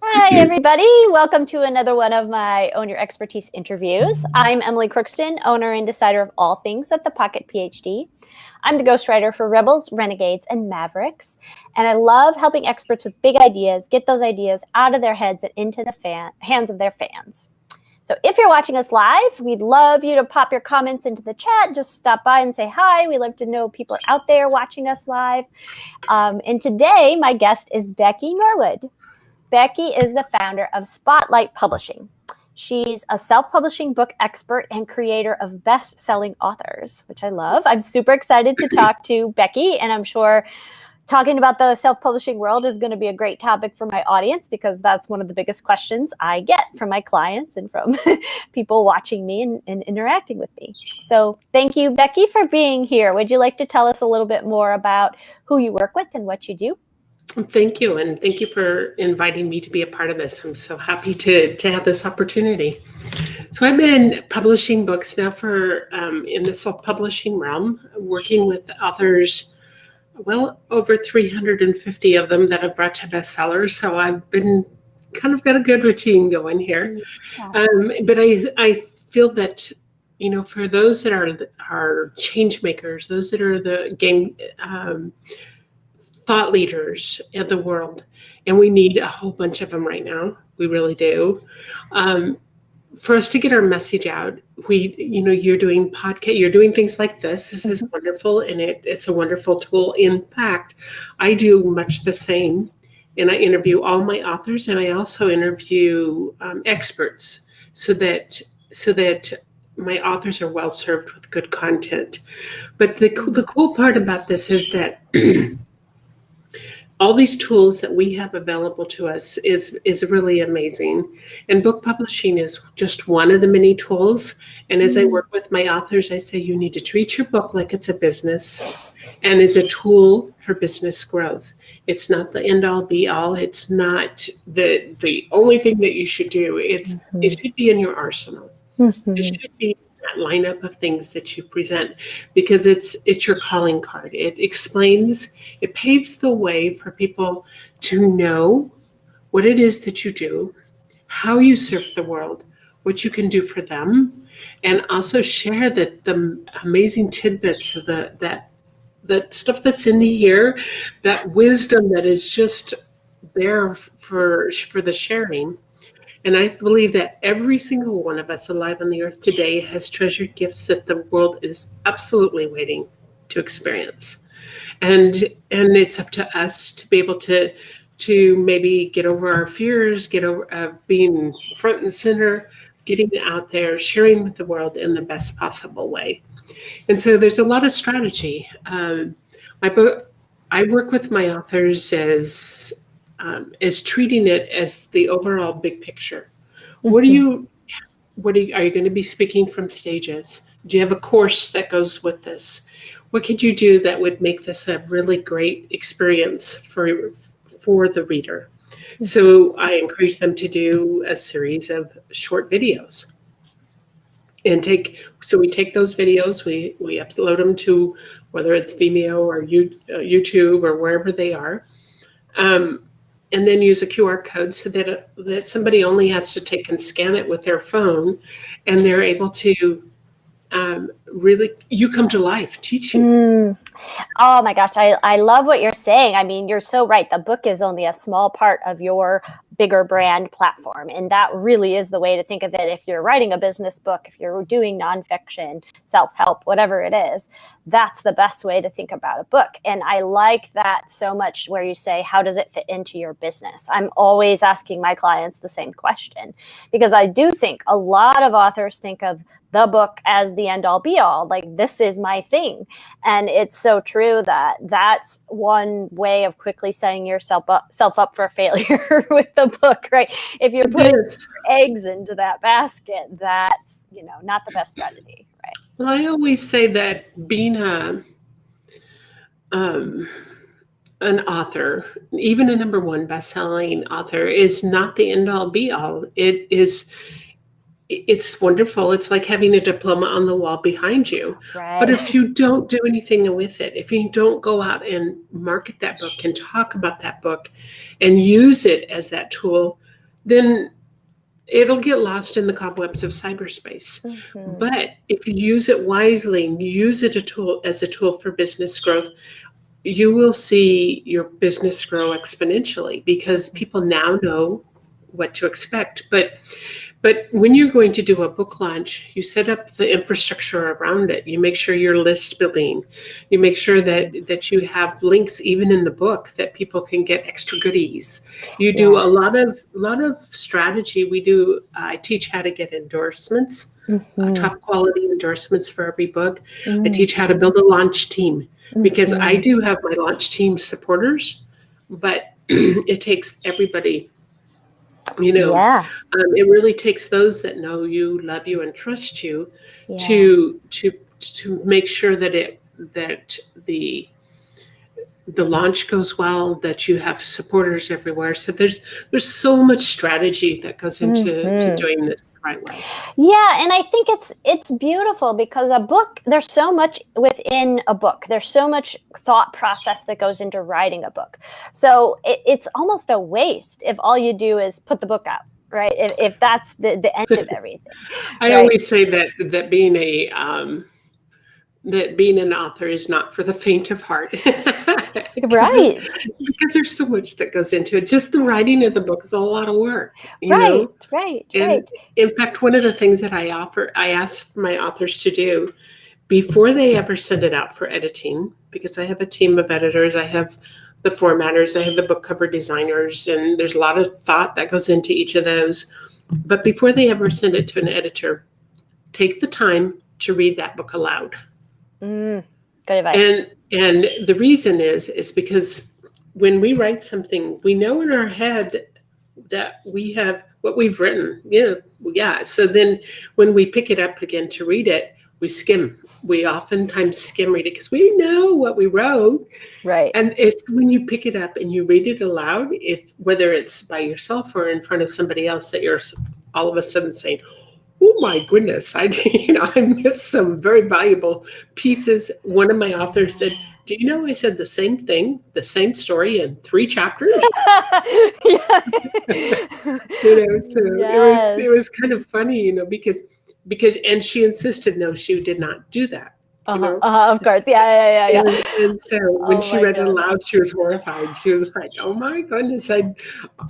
Hi, everybody. Welcome to another one of my Own Your Expertise interviews. I'm Emily Crookston, owner and decider of all things at the Pocket PhD. I'm the ghostwriter for Rebels, Renegades, and Mavericks, and I love helping experts with big ideas get those ideas out of their heads and into the hands of their fans. So if you're watching us live, we'd love you to pop your comments into the chat. Just stop by and say hi. We love to know people are out there watching us live. And today, my guest is Becky Norwood. Becky is the founder of Spotlight Publishing. She's a self-publishing book expert and creator of best-selling authors, which I love. I'm super excited to talk to Becky, and I'm sure talking about the self-publishing world is going to be a great topic for my audience because that's one of the biggest questions I get from my clients and from people watching me and interacting with me. So thank you, Becky, for being here. Would you like to tell us a little bit more about who you work with and what you do? Thank you. And thank you for inviting me to be a part of this. I'm so happy to have this opportunity. So I've been publishing books now for in the self-publishing realm, working with authors, well, over 350 of them that have brought to bestsellers. So I've been kind of got a good routine going here. Yeah. But I feel that, you know, for those that are change makers, those that are the game thought leaders of the world, and we need a whole bunch of them right now. We really do. For us to get our message out, you're doing podcast, you're doing things like this. This is wonderful, and it's a wonderful tool. In fact, I do much the same, and I interview all my authors, and I also interview experts, so that my authors are well served with good content. But the cool part about this is that all these tools that we have available to us is really amazing. And book publishing is just one of the many tools. And as I work with my authors, I say you need to treat your book like it's a business and is a tool for business growth. It's not the end all be all. It's not the only thing that you should do. It should be in your arsenal. It should be that lineup of things that you present, because it's your calling card. It explains, it paves the way for people to know what it is that you do, how you serve the world, what you can do for them, and also share the amazing tidbits of that stuff that's in the ear, that wisdom that is just there for the sharing. And I believe that every single one of us alive on the earth today has treasured gifts that the world is absolutely waiting to experience. And it's up to us to be able to maybe get over our fears, get over being front and center, getting out there, sharing with the world in the best possible way. And so there's a lot of strategy. My book, I work with my authors as treating it as the overall big picture. Are you going to be speaking from stages? Do you have a course that goes with this? What could you do that would make this a really great experience for the reader? So I encourage them to do a series of short videos. And we take those videos, we upload them to, whether it's Vimeo or YouTube or wherever they are. And then use a QR code so that somebody only has to take and scan it with their phone, and they're able to really, you come to life teaching. Oh my gosh, I love what you're saying. I mean, you're so right. The book is only a small part of your bigger brand platform. And that really is the way to think of it. If you're writing a business book, if you're doing nonfiction, self-help, whatever it is, that's the best way to think about a book. And I like that so much, where you say, how does it fit into your business? I'm always asking my clients the same question, because I do think a lot of authors think of the book as the end all be all, like this is my thing. And it's so true that that's one way of quickly setting yourself up for failure with the book, right? If you're putting eggs into that basket, that's, not the best strategy, right? Well, I always say that being an author, even a number one best-selling author, is not the end all be all. it's wonderful. It's like having a diploma on the wall behind you. Right. But if you don't do anything with it, if you don't go out and market that book and talk about that book and use it as that tool, then it'll get lost in the cobwebs of cyberspace. Mm-hmm. But if you use it wisely and use it as a tool for business growth, you will see your business grow exponentially because people now know what to expect. But when you're going to do a book launch, you set up the infrastructure around it. You make sure you're list building. You make sure that you have links even in the book that people can get extra goodies. You do a lot of strategy. I teach how to get endorsements, top quality endorsements for every book. I teach how to build a launch team because I do have my launch team supporters, but it takes everybody. It really takes those that know you, love you, and trust you to make sure that the launch goes well, that you have supporters everywhere. So there's so much strategy that goes into to doing this the right way. Yeah, and I think it's beautiful because a book, there's so much within a book. There's so much thought process that goes into writing a book. So it's almost a waste if all you do is put the book out, right? If that's the end of everything. I always say that being an author is not for the faint of heart. Right. Because there's so much that goes into it. Just the writing of the book is a lot of work. Right. In fact, one of the things that I ask my authors to do before they ever send it out for editing, because I have a team of editors, I have the formatters, I have the book cover designers, and there's a lot of thought that goes into each of those. But before they ever send it to an editor, take the time to read that book aloud. Good advice. And the reason is because when we write something, we know in our head that we have what we've written. So then when we pick it up again to read it, we oftentimes skim read it because we know what we wrote. Right. And it's when you pick it up and you read it aloud, whether it's by yourself or in front of somebody else, that you're all of a sudden saying, oh my goodness, I missed some very valuable pieces. One of my authors said, do you know I said the same thing, the same story in 3 chapters? It was kind of funny, because and she insisted, no, she did not do that. Of course. Yeah. And so when she read it aloud, she was horrified. She was like, oh my goodness, I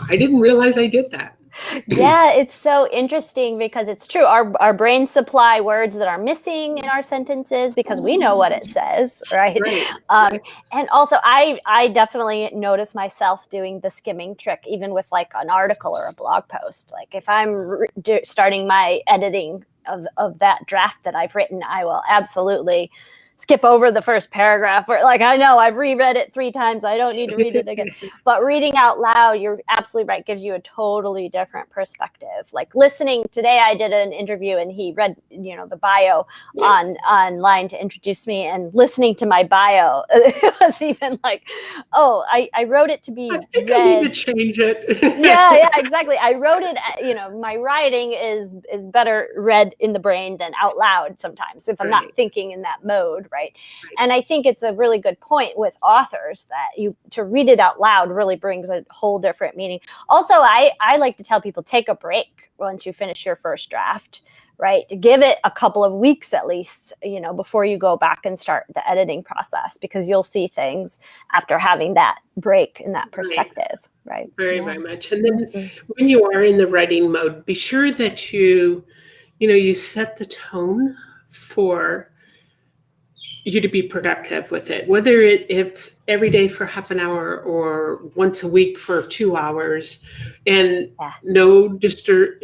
didn't realize I did that. Yeah, it's so interesting because it's true. Our brains supply words that are missing in our sentences because we know what it says, right? Right. And also, I definitely notice myself doing the skimming trick, even with like an article or a blog post. Like if I'm starting my editing of that draft that I've written, I will absolutely skip over the first paragraph where I know I've reread it 3 times. I don't need to read it again. But reading out loud, you're absolutely right, gives you a totally different perspective. Like listening today, I did an interview and he read, the bio online to introduce me, and listening to my bio, it was even like, oh, I wrote it to be I think read. I need to change it. yeah, exactly. I wrote it, my writing is better read in the brain than out loud sometimes if I'm not thinking in that mode. Right. And I think it's a really good point with authors that to read it out loud really brings a whole different meaning. Also, I like to tell people, take a break once you finish your first draft, right? Give it a couple of weeks at least, before you go back and start the editing process, because you'll see things after having that break in that perspective. Right. Very much. And then when you are in the writing mode, be sure that you set the tone for you to be productive with it, whether it's every day for half an hour or once a week for 2 hours, and no disturb,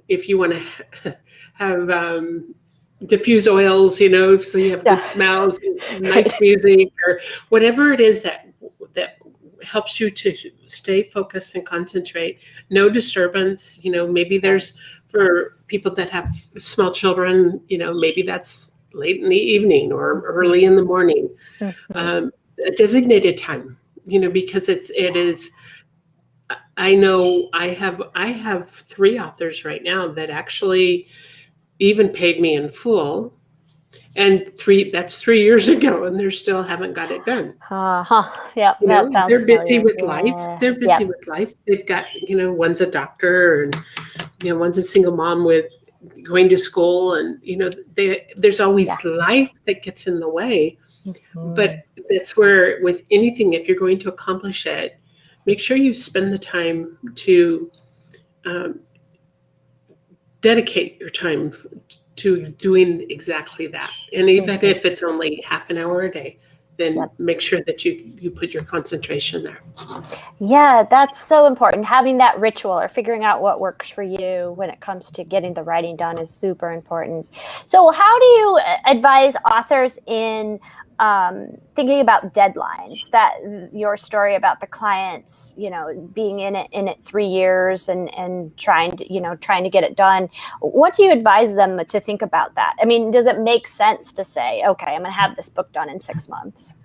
if you want to have diffuse oils, so you have good smells, nice music, or whatever it is that helps you to stay focused and concentrate. No disturbance, maybe there's, for people that have small children, maybe that's late in the evening or early in the morning. A designated time, because it is I know I have 3 authors right now that actually even paid me in full, and that's 3 years ago, and they still haven't got it done. Yep, You that know, sounds they're busy familiar. with life. Yeah. They're busy Yep. with life. They've got, one's a doctor, and one's a single mom with going to school, and there's Yeah. always life that gets in the way. Mhm. But that's where, with anything, if you're going to accomplish it, make sure you spend the time to um, dedicate your time to doing exactly that. And even Mhm. if it's only half an hour a day, then Yep. make sure that you put your concentration there. Yeah, that's so important. Having that ritual or figuring out what works for you when it comes to getting the writing done is super important. So, how do you advise authors in thinking about deadlines? That your story about the clients, being in it 3 years and trying to get it done. What do you advise them to think about that? I mean, does it make sense to say, okay, I'm going to have this book done in 6 months?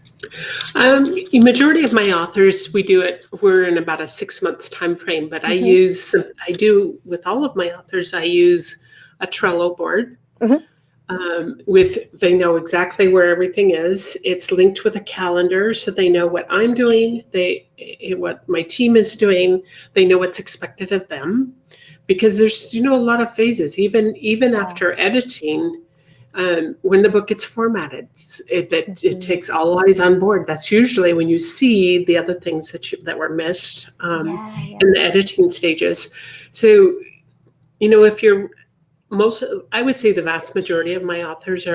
The majority of my authors, we're in about a 6-month time frame, but Mm-hmm. I do, with all of my authors, I use a Trello board. Mm-hmm. They know exactly where everything is. It's linked with a calendar, so they know what I'm doing, what my team is doing. They know what's expected of them, because there's a lot of phases. Even after editing, when the book gets formatted, it Mm-hmm. takes all eyes on board. That's usually when you see the other things that were missed Yeah. in the editing stages. So, if you're I would say the vast majority of my authors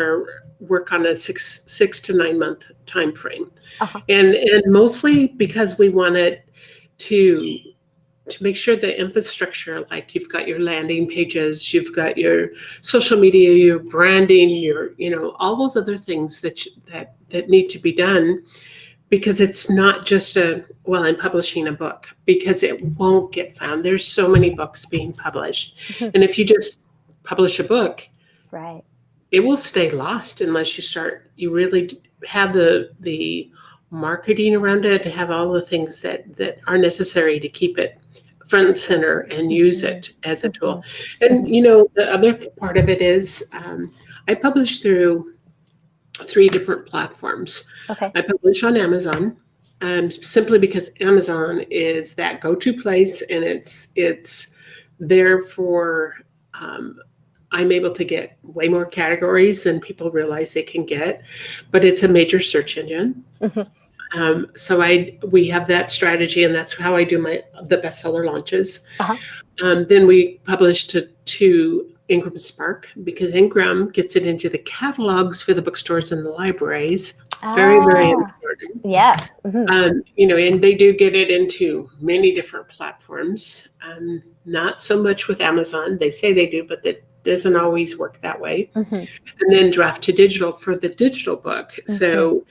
work on a 6 to 9 month time frame, Uh-huh. and mostly because we want it to make sure the infrastructure, like you've got your landing pages, you've got your social media, your branding, your all those other things that need to be done, because it's not just I'm publishing a book, because it won't get found. There's so many books being published, and if you just publish a book, Right. it will stay lost unless you really have the marketing around it, have all the things that are necessary to keep it front and center and use Mm-hmm. it as a Mm-hmm. tool. And Mm-hmm. the other part of it is, I publish through 3 different platforms. Okay. I publish on Amazon, simply because Amazon is that go-to place, and it's there for. I'm able to get way more categories than people realize they can get, but it's a major search engine. Mm-hmm. So we have that strategy, and that's how I do the bestseller launches. Uh-huh. Then we publish to Ingram Spark, because Ingram gets it into the catalogs for the bookstores and the libraries. Very, very important. Yes. Mm-hmm. And they do get it into many different platforms. Not so much with Amazon. They say they do, but that doesn't always work that way. Mm-hmm. And then draft to digital for the digital book. Mm-hmm. So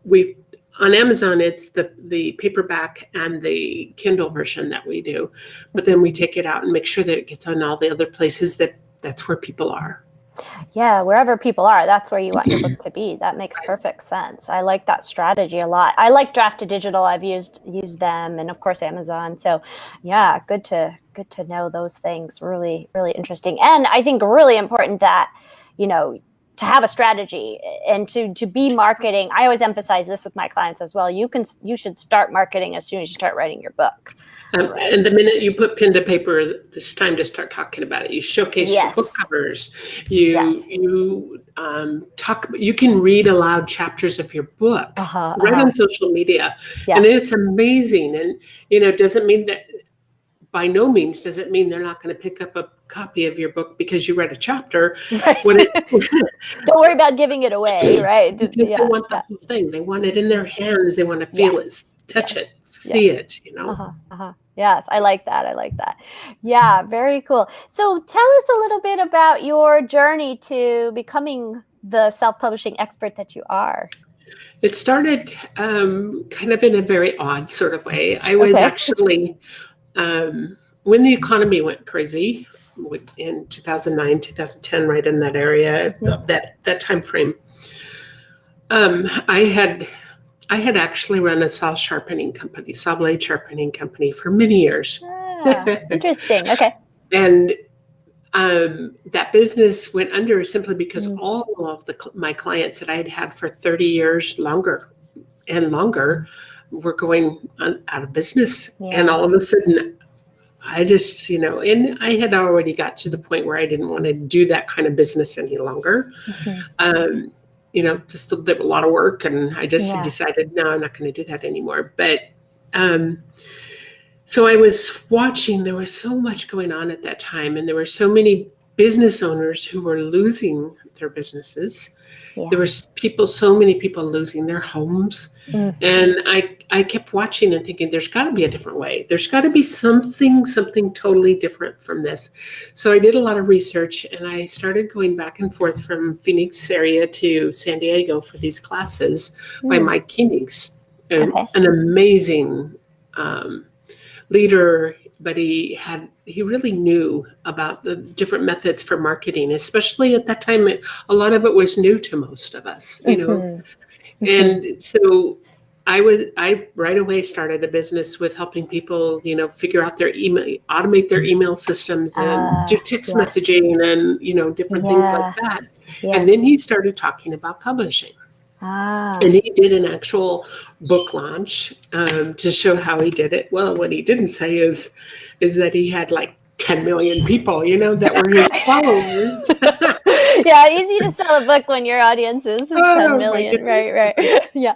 we on Amazon, it's the paperback and the Kindle version that we do, but then we take it out and make sure that it gets on all the other places that's where people are. Yeah, wherever people are, that's where you want your book to be. That makes perfect sense. I like that strategy a lot. I like Draft to Digital. I've used them, and of course Amazon. So, yeah, good to know those things. Really, really interesting, and I think really important that to have a strategy and to be marketing. I always emphasize this with my clients as well. You should start marketing as soon as you start writing your book. Right. And the minute you put pen to paper, it's time to start talking about it. You showcase your book covers. You talk. You can read aloud chapters of your book right on social media, and it's amazing. And doesn't mean that. By no means does it mean they're not going to pick up a copy of your book because you read a chapter. Right. Don't worry about giving it away, right? Because they want the whole thing. They want it in their hands. They want to feel it, touch it, see it. Yes, I like that. Yeah, very cool. So tell us a little bit about your journey to becoming the self-publishing expert that you are. It started kind of in a very odd sort of way. I was actually, when the economy went crazy in 2009, 2010, right in that area, that time frame, I had I had actually run a saw blade sharpening company for many years. Interesting. Okay. And that business went under simply because Mm. all of my clients that I had had for 30 years longer were going out of business. Yeah. And all of a sudden, I just, and I had already got to the point where I didn't want to do that kind of business any longer. Mm-hmm. Just a lot of work. And I just Yeah. decided, no, I'm not going to do that anymore. But so I was watching, there was so much going on at that time, and there were so many business owners who were losing their businesses. Yeah. There was so many people losing their homes. Mm. And I kept watching and thinking, there's got to be a different way. There's got to be something totally different from this. So I did a lot of research, and I started going back and forth from Phoenix area to San Diego for these classes by Mike Koenigs, an amazing leader, but he really knew about the different methods for marketing, especially at that time. A lot of it was new to most of us, and so I right away started a business with helping people, figure out their email, automate their email systems, and do text messaging, and different things like that. Yeah. And then he started talking about publishing. And he did an actual book launch to show how he did it. Well, what he didn't say is that he had like 10 million people, that were his followers. Yeah, easy to sell a book when your audience is 10 million. Right. Yeah.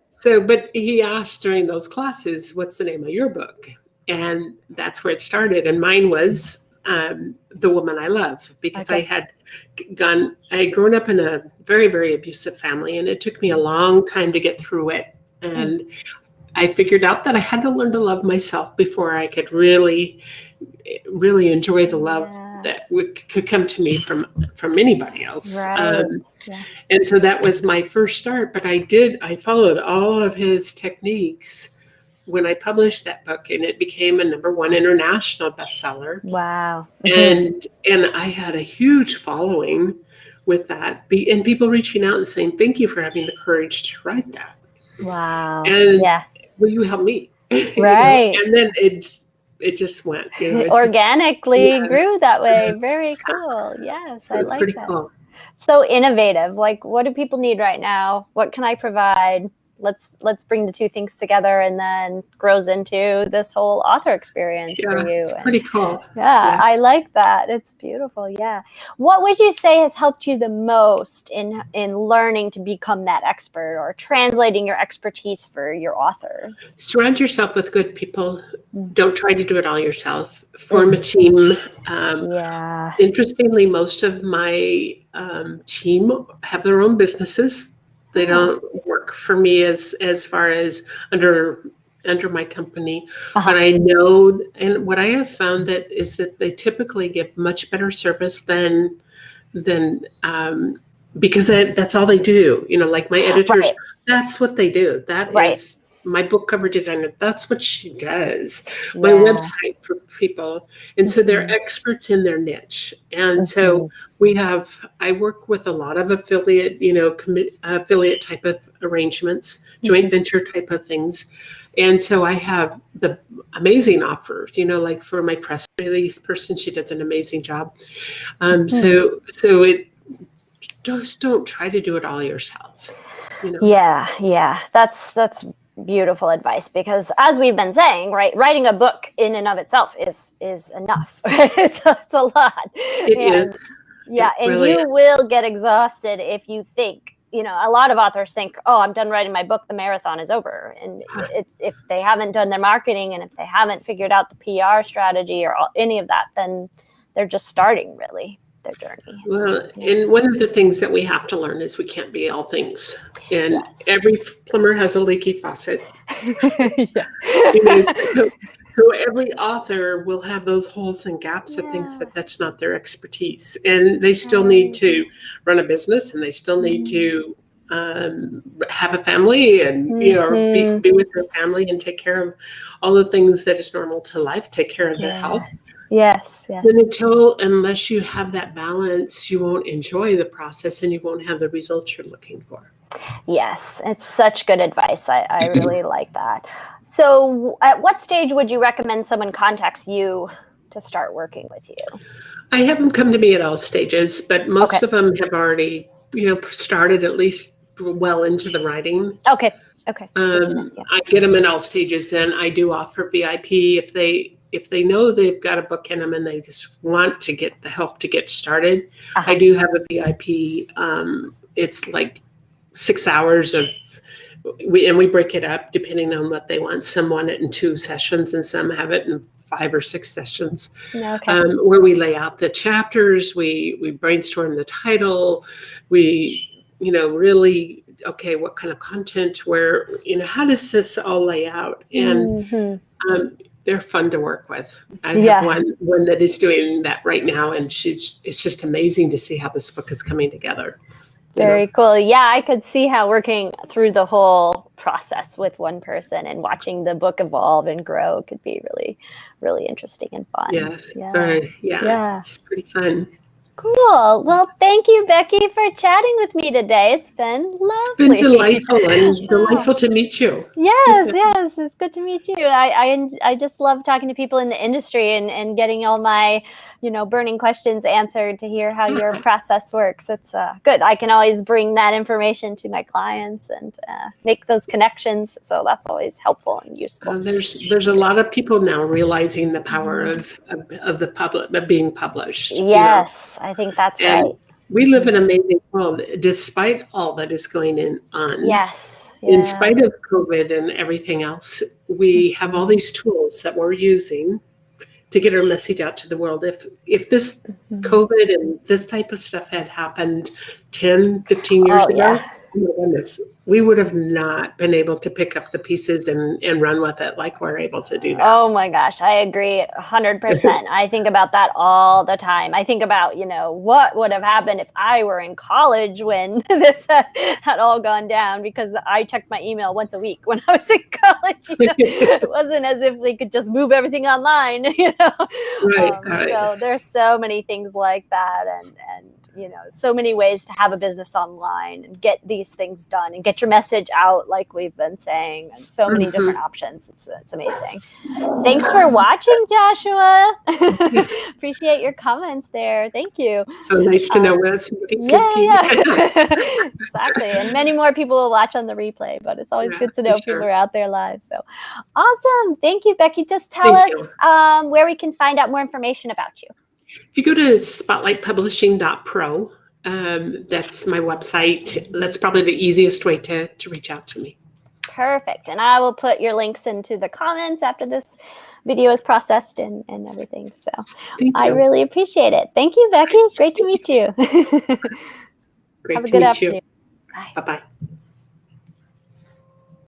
So, but he asked during those classes, what's the name of your book? And that's where it started. And mine was The Woman I Love, because I had grown up in a very, very abusive family, and it took me a long time to get through it. And I figured out that I had to learn to love myself before I could really, really enjoy the love that could come to me from anybody else. Right. And so that was my first start, but I followed all of his techniques when I published that book, and it became a #1 international bestseller. Wow. And I had a huge following with that, and people reaching out and saying, thank you for having the courage to write that. Wow. And will you help me? Right. And then it just went. It organically grew that way. Very cool. Yes, so I it's like pretty that. cool. So innovative. Like, what do people need right now? What can I provide? Let's bring the two things together, and then grows into this whole author experience for you. It's pretty cool. Yeah, I like that. It's beautiful. Yeah. What would you say has helped you the most in learning to become that expert, or translating your expertise for your authors? Surround yourself with good people. Don't try to do it all yourself. Form a team. Interestingly, most of my team have their own businesses. They don't work for me as far as under my company, but I know, and what I have found is that they typically give much better service than because that's all they do. Like my editors, that's what they do. That is my book cover designer. That's what she does. My website for people, and so they're experts in their niche. And so I work with a lot of affiliate, affiliate type of arrangements, joint venture type of things. And so I have the amazing offers, like for my press release person, she does an amazing job. So it just don't try to do it all yourself. Yeah. That's beautiful advice, because as we've been saying, right, writing a book in and of itself is enough. It's a lot. It is. Yeah, and really you will get exhausted if you think, a lot of authors think, oh, I'm done writing my book, the marathon is over. And if they haven't done their marketing, and if they haven't figured out the PR strategy or any of that, then they're just starting really their journey. Well, and one of the things that we have to learn is we can't be all things. And every plumber has a leaky faucet. So every author will have those holes and gaps of things that's not their expertise. And they still need to run a business, and they still need to have a family, and be with their family, and take care of all the things that is normal to life, take care of their health. Yes. And unless you have that balance, you won't enjoy the process, and you won't have the results you're looking for. Yes, it's such good advice. I really like that. So at what stage would you recommend someone contacts you to start working with you? I have them come to me at all stages, but Okay. most of them have already, started at least well into the writing. Okay. Okay. Good to know. Yeah. I get them in all stages. Then I do offer VIP if they know they've got a book in them and they just want to get the help to get started. I do have a VIP. It's like 6 hours of we break it up depending on what they want. Some want it in 2 sessions and some have it in 5 or 6 sessions. Okay. Where we lay out the chapters, we brainstorm the title, we really, okay, what kind of content, where, how does this all lay out? And they're fun to work with. I have one that is doing that right now, and it's just amazing to see how this book is coming together. Very cool. Yeah, I could see how working through the whole process with one person and watching the book evolve and grow could be really, really interesting and fun. Yes. Yeah. It's pretty fun. Cool. Well, thank you, Becky, for chatting with me today. It's been lovely. It's been delightful and delightful to meet you. Yes, it's good to meet you. I just love talking to people in the industry and getting all my, burning questions answered to hear how your process works. It's good. I can always bring that information to my clients and make those connections. So that's always helpful and useful. There's a lot of people now realizing the power of being published. Yes, I think that's right. We live in an amazing world, despite all that is going on. Yes. Yeah. In spite of COVID and everything else, we have all these tools that we're using to get our message out to the world. If this COVID and this type of stuff had happened 10, 15 years ago, oh my goodness, we would have not been able to pick up the pieces and run with it like we're able to do now. Oh my gosh, I agree 100%. I think about that all the time. I think about, what would have happened if I were in college when this had all gone down, because I checked my email once a week when I was in college. It wasn't as if they could just move everything online, Right. So there's so many things like that, and so many ways to have a business online and get these things done and get your message out, like we've been saying, and so many different options. It's amazing. Thanks for watching, Joshua. Appreciate your comments there. Thank you. So nice to know where somebody's looking. Exactly. And many more people will watch on the replay, but it's always good to know people are out there live. So awesome. Thank you, Becky. Just tell us where we can find out more information about you. If you go to spotlightpublishing.pro, that's my website. That's probably the easiest way to reach out to me. Perfect. And I will put your links into the comments after this video is processed and everything. So I really appreciate it. Thank you, Becky. Great to meet you. Great Have a to good meet afternoon. you. Bye-bye.